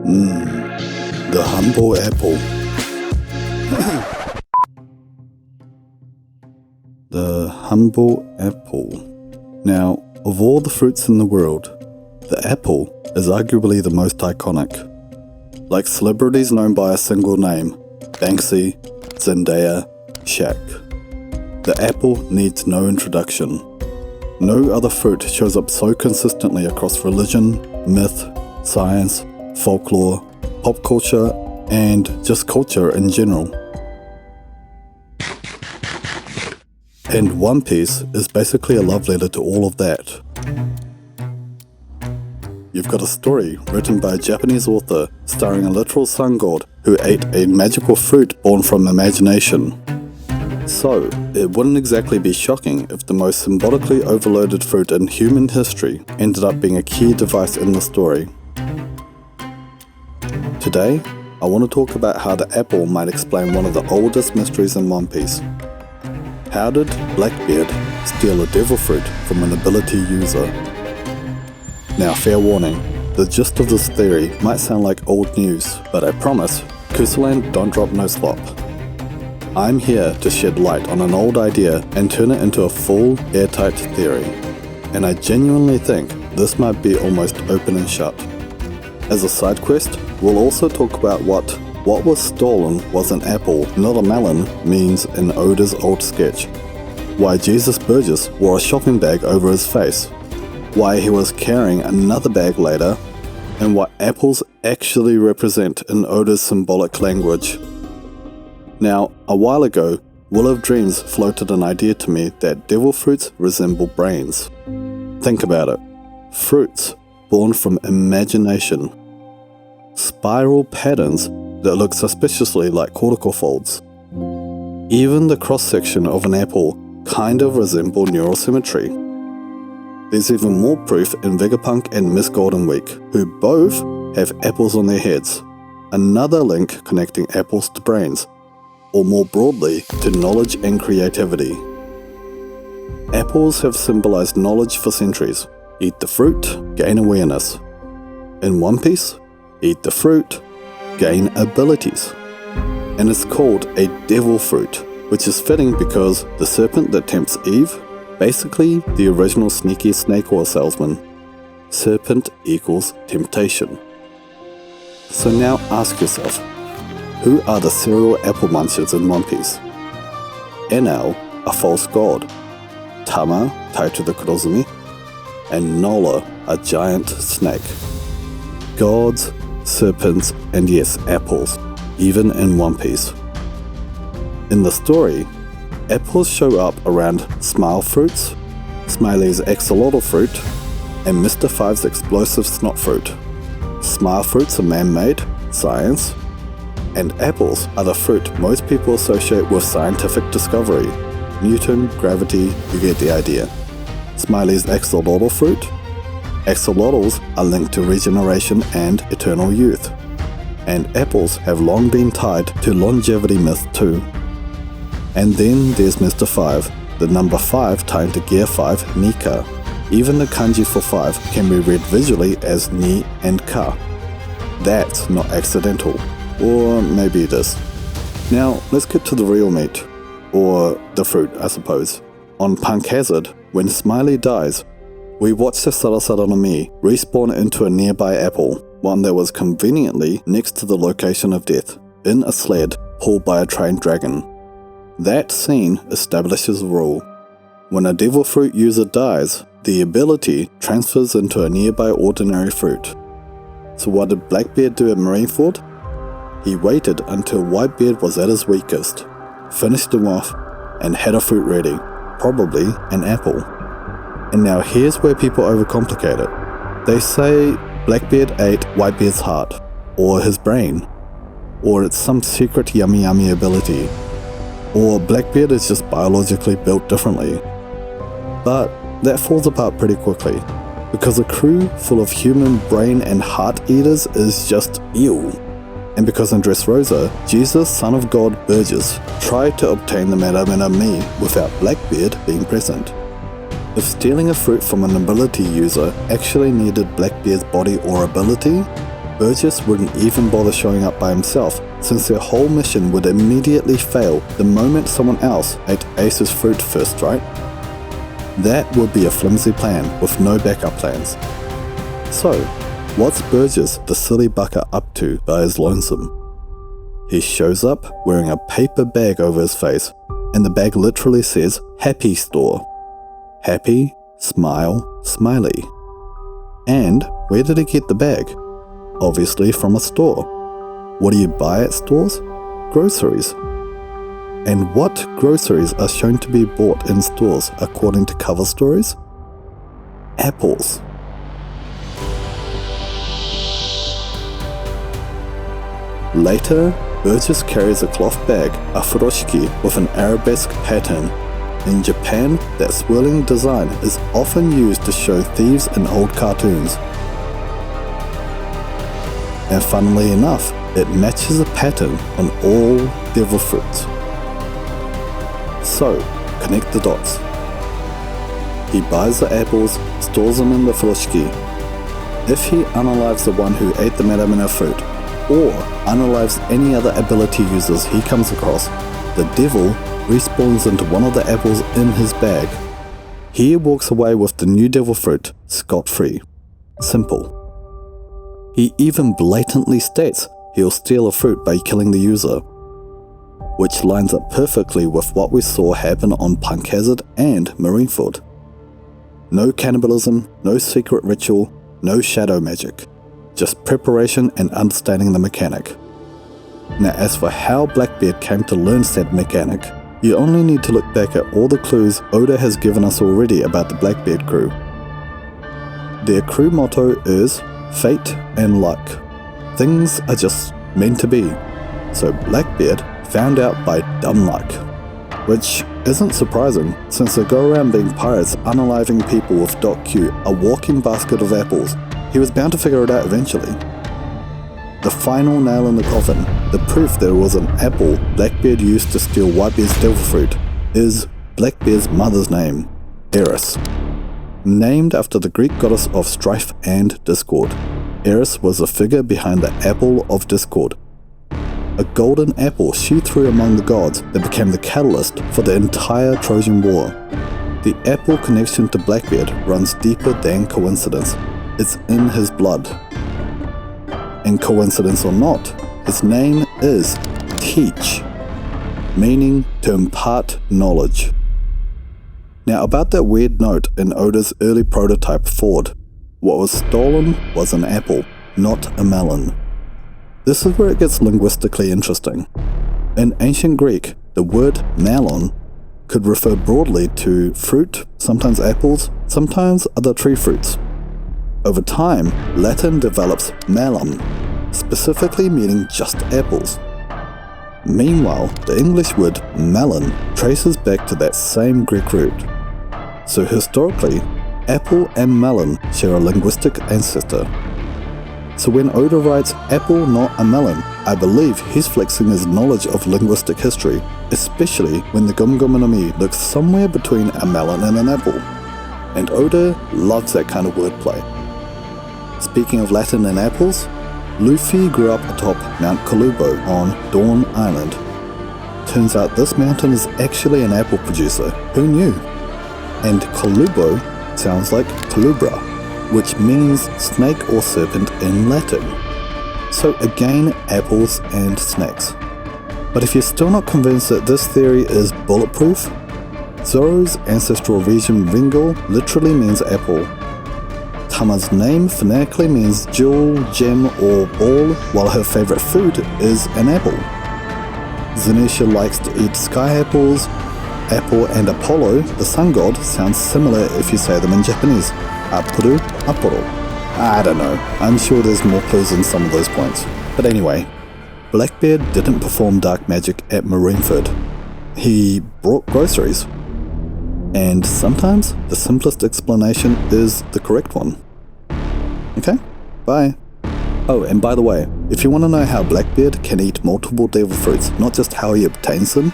The humble apple. The humble apple. Now, of all the fruits in the world, the apple is arguably the most iconic. Like celebrities known by a single name, Banksy, Zendaya, Shaq. The apple needs no introduction. No other fruit shows up so consistently across religion, myth, science, folklore, pop culture, and just culture in general. And One Piece is basically a love letter to all of that. You've got a story written by a Japanese author starring a literal sun god who ate a magical fruit born from imagination. So, it wouldn't exactly be shocking if the most symbolically overloaded fruit in human history ended up being a key device in the story. Today, I want to talk about how the apple might explain one of the oldest mysteries in One Piece. How did Blackbeard steal a devil fruit from an ability user? Now, fair warning, the gist of this theory might sound like old news, but I promise, Kusoland don't drop no slop. I'm here to shed light on an old idea and turn it into a full, airtight theory. And I genuinely think this might be almost open and shut. As a side quest, we'll also talk about what was stolen was an apple, not a melon, means in Oda's old sketch. Why Jesus Burgess wore a shopping bag over his face. Why he was carrying another bag later, and what apples actually represent in Oda's symbolic language. Now, a while ago, Will of Dreams floated an idea to me that devil fruits resemble brains. Think about it. Fruits born from imagination. Spiral patterns that look suspiciously like cortical folds. Even the cross-section of an apple kind of resemble neural symmetry. There's even more proof in Vegapunk and Miss Golden Week, who both have apples on their heads. Another link connecting apples to brains, or more broadly, to knowledge and creativity. Apples have symbolized knowledge for centuries. Eat the fruit, gain awareness. In One Piece, eat the fruit, gain abilities. And it's called a devil fruit, which is fitting because the serpent that tempts Eve, basically the original sneaky snake oil salesman. Serpent equals temptation. So now ask yourself, who are the serial apple munchers in One Piece? Enel, a false god. Tama, tied to the Kurozumi. And Nola, a giant snake. Gods, serpents, and yes, apples, even in One Piece. In the story, apples show up around Smile Fruits, Smiley's axolotl fruit, and Mr. Five's explosive snot fruit. Smile Fruits are man-made, science, and apples are the fruit most people associate with scientific discovery. Newton, gravity, you get the idea. Smiley's axolotl fruit. Axolotls are linked to regeneration and eternal youth. And apples have long been tied to longevity myth too. And then there's Mr. 5, the number 5 tied to Gear 5, Nika. Even the kanji for 5 can be read visually as Ni and Ka. That's not accidental. Or maybe it is. Now, let's get to the real meat. Or the fruit, I suppose. On Punk Hazard, when Smiley dies, we watch the Sarasara no Mi respawn into a nearby apple, one that was conveniently next to the location of death, in a sled pulled by a trained dragon. That scene establishes a rule. When a devil fruit user dies, the ability transfers into a nearby ordinary fruit. So what did Blackbeard do at Marineford? He waited until Whitebeard was at his weakest, finished him off, and had a fruit ready, probably an apple. And now here's where people overcomplicate it. They say Blackbeard ate Whitebeard's heart, or his brain, or it's some secret yummy ability, or Blackbeard is just biologically built differently. But that falls apart pretty quickly, because a crew full of human brain and heart eaters is just ew. And because in Dressrosa, Jesus, son of God Burgess, tried to obtain the Meramena Me without Blackbeard being present. If stealing a fruit from an ability user actually needed Blackbeard's body or ability, Burgess wouldn't even bother showing up by himself, since their whole mission would immediately fail the moment someone else ate Ace's fruit first, right? That would be a flimsy plan with no backup plans. So, what's Burgess the silly bucker up to by his lonesome? He shows up wearing a paper bag over his face, and the bag literally says Happy Store. Happy, smile, smiley. And where did he get the bag? Obviously from a store. What do you buy at stores? Groceries. And what groceries are shown to be bought in stores according to cover stories? Apples. Later, Burgess carries a cloth bag, a furoshiki, with an arabesque pattern. In Japan, that swirling design is often used to show thieves in old cartoons. And funnily enough, it matches a pattern on all devil fruits. So, connect the dots. He buys the apples, stores them in the furoshiki. If he unalives the one who ate the madamina fruit, or unalives any other ability users he comes across, the devil respawns into one of the apples in his bag. He walks away with the new devil fruit scot-free. Simple. He even blatantly states he'll steal a fruit by killing the user, which lines up perfectly with what we saw happen on Punk Hazard and Marineford. No cannibalism, no secret ritual, no shadow magic. Just preparation and understanding the mechanic. Now, as for how Blackbeard came to learn said mechanic, you only need to look back at all the clues Oda has given us already about the Blackbeard crew. Their crew motto is fate and luck. Things are just meant to be. So Blackbeard found out by dumb luck. Which isn't surprising, since they go around being pirates unaliving people with Doc Q, a walking basket of apples. He was bound to figure it out eventually. The final nail in the coffin, the proof that it was an apple Blackbeard used to steal Whitebeard's devil fruit, is Blackbeard's mother's name, Eris. Named after the Greek goddess of strife and discord, Eris was the figure behind the Apple of Discord. A golden apple she threw among the gods that became the catalyst for the entire Trojan War. The apple connection to Blackbeard runs deeper than coincidence. It's in his blood. And coincidence or not, his name is Teach, meaning to impart knowledge. Now about that weird note in Oda's early prototype Ford, what was stolen was an apple, not a melon. This is where it gets linguistically interesting. In ancient Greek, the word melon could refer broadly to fruit, sometimes apples, sometimes other tree fruits. Over time, Latin develops melon, specifically meaning just apples. Meanwhile, the English word melon traces back to that same Greek root. So historically, apple and melon share a linguistic ancestor. So when Oda writes apple not a melon, I believe he's flexing his knowledge of linguistic history, especially when the Gum Gum no Mi looks somewhere between a melon and an apple. And Oda loves that kind of wordplay. Speaking of Latin and apples, Luffy grew up atop Mount Colubo on Dawn Island. Turns out this mountain is actually an apple producer. Who knew? And Colubo sounds like Colubra, which means snake or serpent in Latin. So again, apples and snakes. But if you're still not convinced that this theory is bulletproof, Zoro's ancestral region Ringo literally means apple. Tama's name phonetically means jewel, gem, or ball, while her favorite food is an apple. Zenesha likes to eat sky apples. Apple and Apollo, the sun god, sounds similar if you say them in Japanese. Apuru, Aporo. I don't know, I'm sure there's more clues in some of those points. But anyway, Blackbeard didn't perform dark magic at Marineford. He brought groceries. And sometimes the simplest explanation is the correct one. Okay, bye. Oh, and by the way, if you want to know how Blackbeard can eat multiple devil fruits, not just how he obtains them,